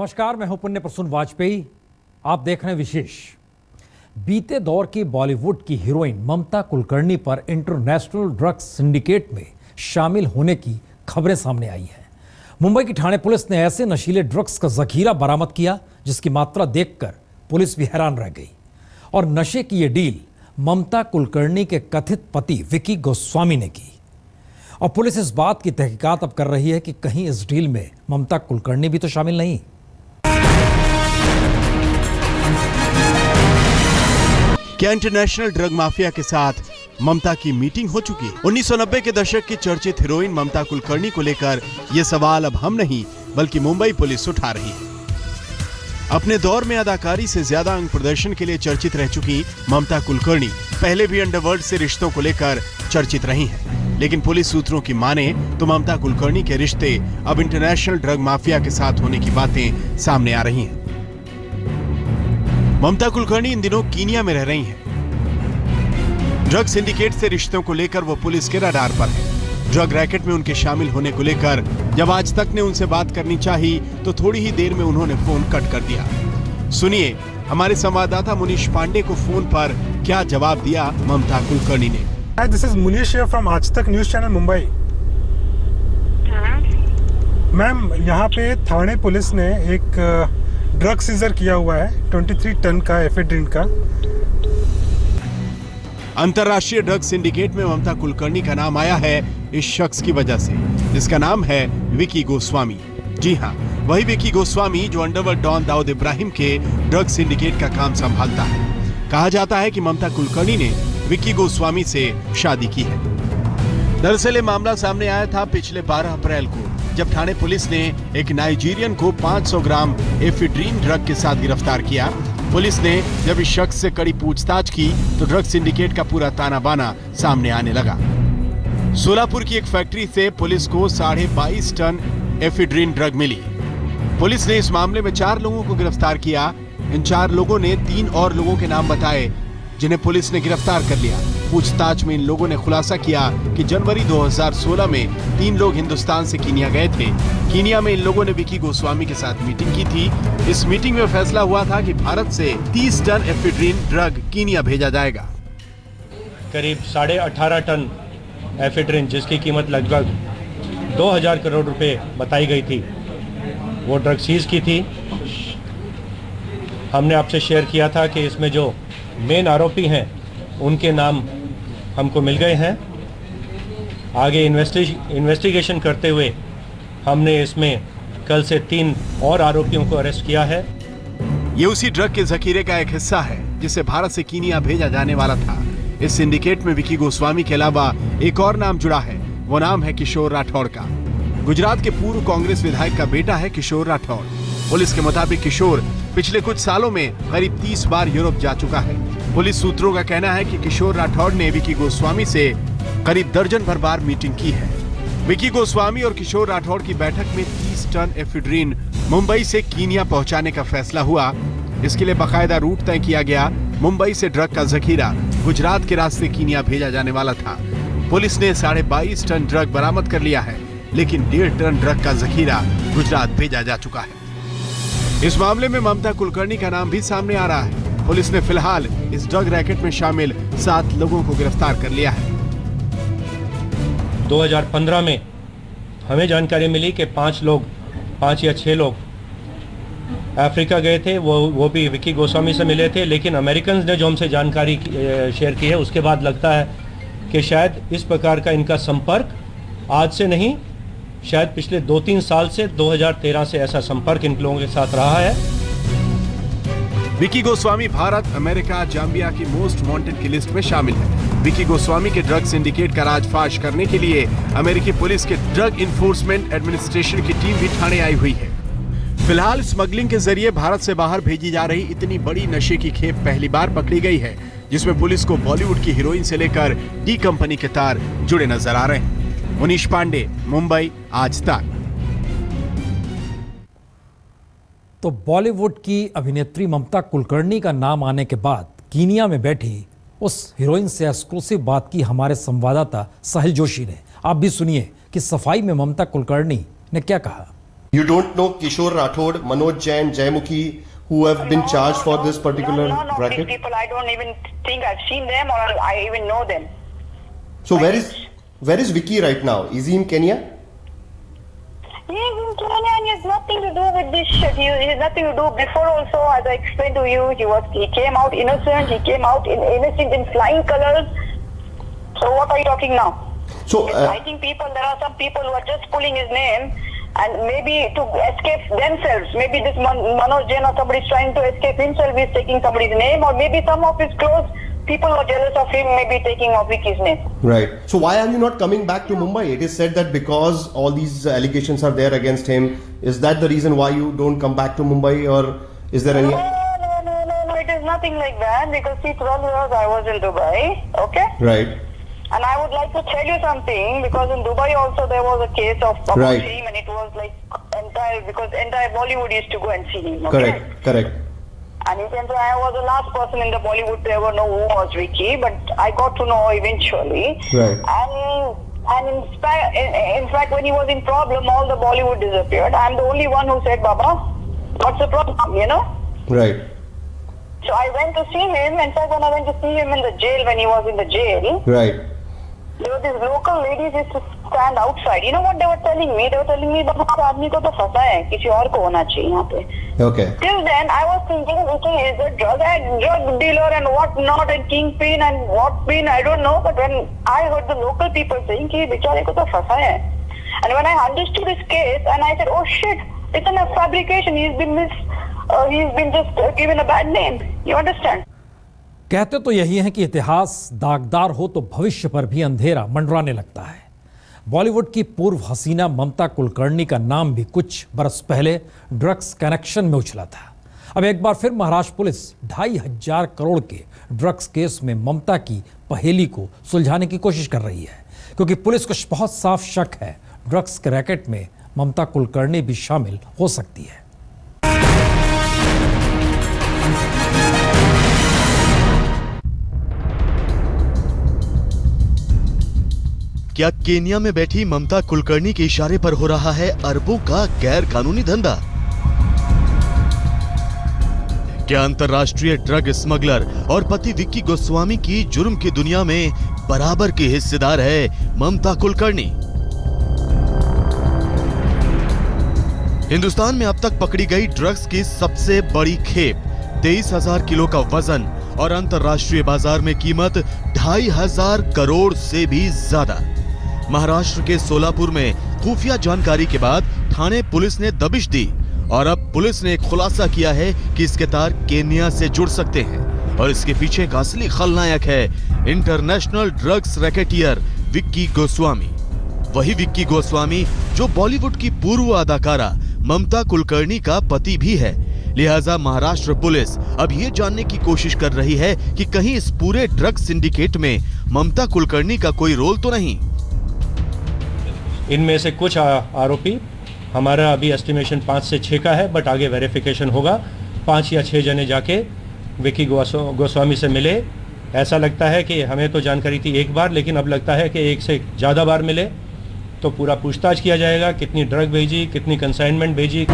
नमस्कार, मैं हूं पुण्य प्रसून वाजपेयी। आप देख रहे हैं विशेष। बीते दौर की बॉलीवुड की हीरोइन ममता कुलकर्णी पर इंटरनेशनल ड्रग्स सिंडिकेट में शामिल होने की खबरें सामने आई हैं। मुंबई की ठाणे पुलिस ने ऐसे नशीले ड्रग्स का जखीरा बरामद किया जिसकी मात्रा देखकर पुलिस भी हैरान रह गई। और नशे की ये डील ममता कुलकर्णी के कथित पति विकी गोस्वामी ने की। और पुलिस इस बात की तहकीकात अब कर रही है कि कहीं इस डील में ममता कुलकर्णी भी तो शामिल नहीं। क्या इंटरनेशनल ड्रग माफिया के साथ ममता की मीटिंग हो चुकी है? 1990 के दशक की चर्चित हीरोइन ममता कुलकर्णी को लेकर यह सवाल अब हम नहीं बल्कि मुंबई पुलिस उठा रही है। अपने दौर में अदाकारी से ज्यादा अंग प्रदर्शन के लिए चर्चित रह चुकी ममता कुलकर्णी पहले भी अंडरवर्ल्ड से रिश्तों को लेकर चर्चित रही हैं। लेकिन पुलिस सूत्रों की माने तो ममता कुलकर्णी के रिश्ते अब इंटरनेशनल ड्रग माफिया के साथ होने की बातें सामने आ रही हैं। ममता कुलकर्णी इन दिनों कीनिया में रह रही हैं। ड्रग सिंडिकेट से रिश्तों को लेकर वो पुलिस के रडार पर है। ड्रग रैकेट में उनके शामिल होने को लेकर जब आज तक ने उनसे बात करनी चाही तो थोड़ी ही देर में उन्होंने फोन कट कर दिया। सुनिए हमारे संवाददाता मुनीश पांडे को फोन पर क्या जवाब दिया ममता कुलकर्णी ने। This is Munish here from आज तक न्यूज चैनल मुंबई। मैम, यहाँ पे थाने पुलिस ने एक ड्रग सीजर किया हुआ है 23 टन का एफेड्रिन का। अंतर्राष्ट्रीय ड्रग सिंडिकेट में ममता कुलकर्णी का नाम आया है इस शख्स की वजह से, जिसका नाम है विकी गोस्वामी। जी हाँ, वही विकी गोस्वामी जो अंडरवर्ल्ड डॉन दाऊद इब्राहिम के ड्रग सिंडिकेट का काम संभालता है। कहा जाता है कि ममता कुलकर्णी ने विकी गोस्वामी से शादी की है। दरअसल ये मामला सामने आया था पिछले 12 अप्रैल को, जब ठाणे पुलिस ने एक नाइजीरियन को 500 ग्राम एफेड्रिन ड्रग के साथ गिरफ्तार किया। पुलिस ने जब इस शख्स से कड़ी पूछताछ की तो ड्रग सिंडिकेट का पूरा ताना बाना सामने आने लगा। सोलापुर की एक फैक्ट्री से पुलिस को 22.5 टन एफेड्रिन ड्रग मिली। पुलिस ने इस मामले में 4 लोगों को गिरफ्तार किया। इन 4 लोगों ने 3 और लोगों के नाम बताए जिन्हें पुलिस ने गिरफ्तार कर लिया। पूछताछ में इन लोगों ने खुलासा किया कि जनवरी 2016 में 3 लोग हिंदुस्तान से कीनिया गए थे। कीनिया में इन लोगों ने विकी गोस्वामी के साथ मीटिंग की थी। इस मीटिंग में फैसला हुआ था कि भारत से 30 टन एफेड्रिन ड्रग कीनिया भेजा जाएगा। करीब 18.5 टन एफेड्रिन, जिसकी कीमत लगभग 2000 करोड़ रुपए बताई गई थी, वो ड्रग सीज की थी। हमने आपसे शेयर किया था कि इसमें जो मेन आरोपी हैं उनके नाम हमको मिल गए हैं। आगे इन्वेस्टिगेशन करते हुए हमने इसमें कल से 3 और आरोपियों को अरेस्ट किया है। ये उसी ड्रग के जखीरे का एक हिस्सा है जिसे भारत से कीनिया भेजा जाने वाला था। इस सिंडिकेट में विकी गोस्वामी के अलावा एक और नाम जुड़ा है। वो नाम है किशोर राठौड़ का। गुजरात के पूर्व कांग्रेस विधायक का बेटा है किशोर राठौड़। पुलिस के मुताबिक किशोर पिछले कुछ सालों में करीब 30 बार यूरोप जा चुका है। पुलिस सूत्रों का कहना है कि किशोर राठौड़ ने विकी गोस्वामी से करीब दर्जन भर बार मीटिंग की है। विकी गोस्वामी और किशोर राठौड़ की बैठक में 30 टन एफेड्रिन मुंबई से कीनिया पहुंचाने का फैसला हुआ। इसके लिए बाकायदा रूट तय किया गया। मुंबई से ड्रग का जखीरा गुजरात के रास्ते कीनिया भेजा जाने वाला था। पुलिस ने 22.5 टन ड्रग बरामद कर लिया है, लेकिन 1.5 टन ड्रग का जखीरा गुजरात भेजा जा चुका है। इस मामले में ममता कुलकर्णी का नाम भी सामने आ रहा है। पुलिस ने फिलहाल इस ड्रग रैकेट में शामिल 7 लोगों को गिरफ्तार कर लिया है। 2015 में हमें जानकारी मिली कि 5 या 6 लोग अफ्रीका गए थे। वो भी विकी गोस्वामी से मिले थे। लेकिन अमेरिकन ने जो हमसे जानकारी शेयर की है, उसके बाद लगता है कि शायद इस प्रकार का इनका संपर्क आज से नहीं, शायद पिछले 2-3 साल से 2013 से ऐसा संपर्क इन लोगों के साथ रहा है। विकी गोस्वामी भारत, अमेरिका, जाम्बिया की मोस्ट वांटेड की लिस्ट में शामिल है। विकी गोस्वामी के ड्रग सिंडिकेट का राजफाश करने के लिए अमेरिकी पुलिस के ड्रग इन्फोर्समेंट एडमिनिस्ट्रेशन की टीम भी ठाणे आई हुई है। फिलहाल स्मगलिंग के जरिए भारत से बाहर भेजी जा रही इतनी बड़ी नशे की खेप पहली बार पकड़ी गई है, जिसमें पुलिस को बॉलीवुड की हीरोइन से लेकर डी कंपनी के तार जुड़े नजर आ रहे हैं। मुनीश पांडे, मुंबई, आज तक। तो बॉलीवुड की अभिनेत्री ममता कुलकर्णी का नाम आने के बाद कीनिया में बैठी उस हीरोइन से एक्सक्लूसिव बात की हमारे संवाददाता साहिल जोशी ने। आप भी सुनिए कि सफाई में ममता कुलकर्णी ने क्या कहा। You don't know Kishore Rathod, Manoj Jain, Jaimukhi, who have been charged for this particular None of racket? these people, I don't even think I've seen them or I even know them. So where is Vicky right now? Is he in Kenya? He is in Kenya and he has nothing to do with this shit. He has nothing to do. Before also, as I explained to you, he came out innocent. He came out innocent in flying colors. So what are you talking now? So I think there are some people who are just pulling his name and maybe to escape themselves. Maybe this Manoj Jain or somebody is trying to escape himself. He's taking somebody's name, or maybe some of his close people who are jealous of him may be taking of Vicky's name. right. So why are you not coming back to Mumbai? It is said that because all these allegations are there against him, is that the reason why you don't come back to Mumbai, or is there any? No. It is nothing like that because see, 12 years I was in Dubai. Okay. Right. And I would like to tell you something because in Dubai also there was a case of Right. him and it was like entire Bollywood used to go and see him. Okay? Correct. And you can say I was the last person in the Bollywood to ever know who was Vicky, but I got to know eventually. Right. And in fact, when he was in problem, all the Bollywood disappeared. I'm the only one who said, Baba, what's the problem, you know? Right. So I went to see him. In fact, when I went to see him in the jail, when he was in the jail, Right. there were these local ladies used to stand outside. You know what they were telling me? They were telling me, Baba, इस आदमी को तो फंसा है, किसी और को होना चाहिए यहाँ पे. Okay. Till then, I was thinking, Vicky is a drug dealer and what not, and kingpin and what pin, I don't know. But when I heard the local people saying कि बेचारे को तो फंसा है, and when I understood his case, and I said, oh shit, it's a fabrication. He's been just given a bad name. You understand? कहते तो यही है कि इतिहास दागदार हो तो भविष्य पर भी अंधेरा मंडराने लगता है। बॉलीवुड की पूर्व हसीना ममता कुलकर्णी का नाम भी कुछ बरस पहले ड्रग्स कनेक्शन में उछला था। अब एक बार फिर महाराष्ट्र पुलिस 2,500 करोड़ के ड्रग्स केस में ममता की पहेली को सुलझाने की कोशिश कर रही है, क्योंकि पुलिस को बहुत साफ शक है ड्रग्स के रैकेट में ममता कुलकर्णी भी शामिल हो सकती है। क्या केन्या में बैठी ममता कुलकर्णी के इशारे पर हो रहा है अरबों का गैर कानूनी धंधा? क्या अंतर्राष्ट्रीय ड्रग स्मगलर और पति विक्की गोस्वामी की जुर्म की दुनिया में बराबर की हिस्सेदार है ममता कुलकर्णी? हिंदुस्तान में अब तक पकड़ी गई ड्रग्स की सबसे बड़ी खेप 23,000 किलो का वजन और अंतर्राष्ट्रीय बाजार में कीमत 2,500 करोड़ से भी ज्यादा। महाराष्ट्र के सोलापुर में खुफिया जानकारी के बाद थाने पुलिस ने दबिश दी और अब पुलिस ने एक खुलासा किया है कि इसके तार केन्या से जुड़ सकते हैं और इसके पीछे का असली खलनायक है international drugs racketeer Vicky Goswami. वही विक्की गोस्वामी जो बॉलीवुड की पूर्व अदाकारा ममता कुलकर्णी का पति भी है। लिहाजा महाराष्ट्र पुलिस अब ये जानने की कोशिश कर रही है कि कहीं इस पूरे ड्रग्स सिंडिकेट में ममता कुलकर्णी का कोई रोल तो नहीं। इनमें से कुछ आरोपी हमारा अभी एस्टिमेशन 5 से 6 का है, बट आगे वेरिफिकेशन होगा। 5 या 6 जने जाके विक्की गोस्वामी से मिले। ऐसा लगता है कि हमें तो जानकारी थी एक बार, लेकिन अब लगता है कि एक से ज़्यादा बार मिले, तो पूरा पूछताछ किया जाएगा कितनी ड्रग भेजी, कितनी कंसाइनमेंट भेजी।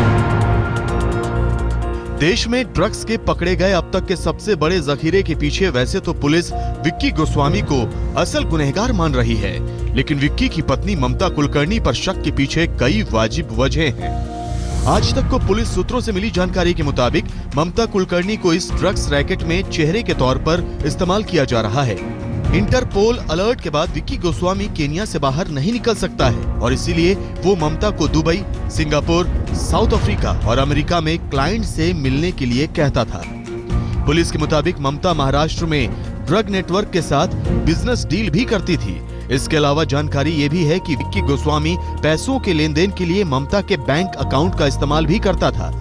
देश में ड्रग्स के पकड़े गए अब तक के सबसे बड़े जखीरे के पीछे वैसे तो पुलिस विक्की गोस्वामी को असल गुनहगार मान रही है, लेकिन विक्की की पत्नी ममता कुलकर्णी पर शक के पीछे कई वाजिब वजह हैं। आज तक को पुलिस सूत्रों से मिली जानकारी के मुताबिक ममता कुलकर्णी को इस ड्रग्स रैकेट में चेहरे के तौर पर इस्तेमाल किया जा रहा है। इंटरपोल अलर्ट के बाद विक्की गोस्वामी केन्या से बाहर नहीं निकल सकता है और इसीलिए वो ममता को दुबई, सिंगापुर, साउथ अफ्रीका और अमेरिका में क्लाइंट से मिलने के लिए कहता था। पुलिस के मुताबिक ममता महाराष्ट्र में ड्रग नेटवर्क के साथ बिजनेस डील भी करती थी। इसके अलावा जानकारी ये भी है कि विक्की गोस्वामी पैसों के लेन देन के लिए ममता के बैंक अकाउंट का इस्तेमाल भी करता था।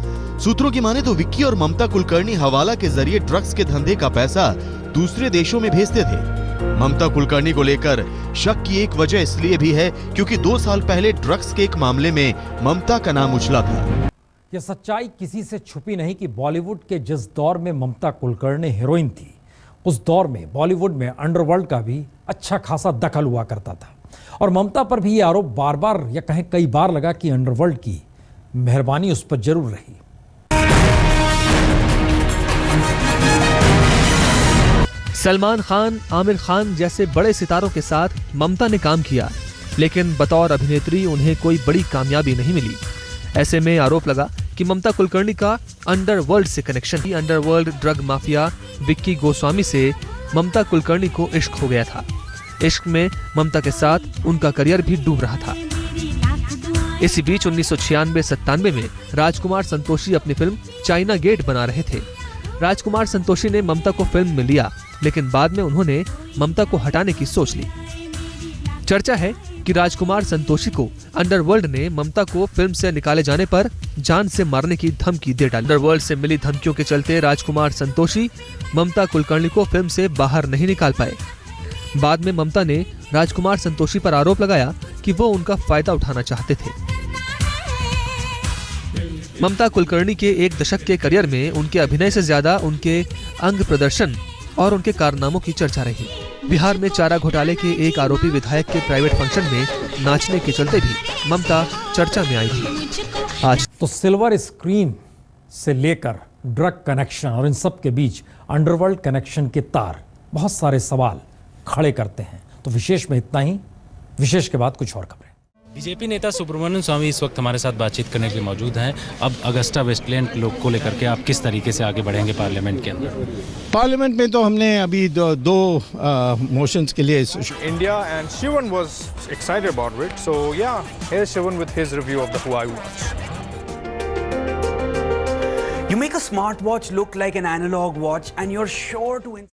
सूत्रों की माने तो विक्की और ममता कुलकर्णी हवाला के जरिए ड्रग्स के धंधे का पैसा दूसरे देशों में भेजते थे। ममता कुलकर्णी को लेकर शक की एक वजह इसलिए भी है क्योंकि 2 साल पहले ड्रग्स के एक मामले में ममता का नाम उछला था। यह सच्चाई किसी से छुपी नहीं कि बॉलीवुड के जिस दौर में ममता कुलकर्णी हीरोइन थी, उस दौर में बॉलीवुड में अंडरवर्ल्ड का भी अच्छा खासा दखल हुआ करता था और ममता पर भी ये आरोप बार बार या कहें कई बार लगा कि अंडरवर्ल्ड की मेहरबानी उस पर जरूर रही। सलमान खान, आमिर खान जैसे बड़े सितारों के साथ ममता ने काम किया, लेकिन बतौर अभिनेत्री उन्हें कोई बड़ी कामयाबी नहीं मिली। ऐसे में आरोप लगा कि ममता कुलकर्णी का अंडरवर्ल्ड से कनेक्शन ही। Underworld drug mafia Vicky Goswami से ममता कुलकर्णी को इश्क हो गया था। इश्क में ममता के साथ उनका करियर भी डूब रहा था। इसी बीच 1996-97 में राजकुमार संतोषी अपनी फिल्म चाइना गेट बना रहे थे। राजकुमार संतोषी ने ममता को फिल्म में लिया, लेकिन बाद में उन्होंने ममता को हटाने की सोच ली। चर्चा है कि राजकुमार संतोषी को अंडरवर्ल्ड ने ममता को फिल्म से निकाले जाने पर जान से मारने की धमकी दे डाली। अंडरवर्ल्ड से मिली धमकियों के चलते राजकुमार संतोषी ममता कुलकर्णी को फिल्म से बाहर नहीं निकाल पाए। बाद में ममता ने राजकुमार संतोषी पर आरोप लगाया कि वो उनका फायदा उठाना चाहते थे। ममता कुलकर्णी के एक दशक के करियर में उनके अभिनय से ज्यादा उनके अंग प्रदर्शन और उनके कारनामों की चर्चा रही। बिहार में चारा घोटाले के एक आरोपी विधायक के प्राइवेट फंक्शन में नाचने के चलते भी ममता चर्चा में आई थी। आज तो सिल्वर स्क्रीन से लेकर ड्रग कनेक्शन और इन सब के बीच अंडरवर्ल्ड कनेक्शन के तार बहुत सारे सवाल खड़े करते हैं। तो विशेष में इतना ही। विशेष के बाद कुछ और खबरें। बीजेपी नेता सुब्रमण्यम स्वामी इस वक्त हमारे साथ बातचीत करने के लिए मौजूद हैं। अब अगस्टा वेस्टलैंड को लेकर के आप किस तरीके से आगे बढ़ेंगे पार्लियामेंट के अंदर? पार्लियामेंट में तो हमने अभी दो मोशंस के लिए India and Shivan was excited about it. So yeah, here's Shivan with his review of the Huawei watch. You make a smartwatch look like an analog watch and you're sure to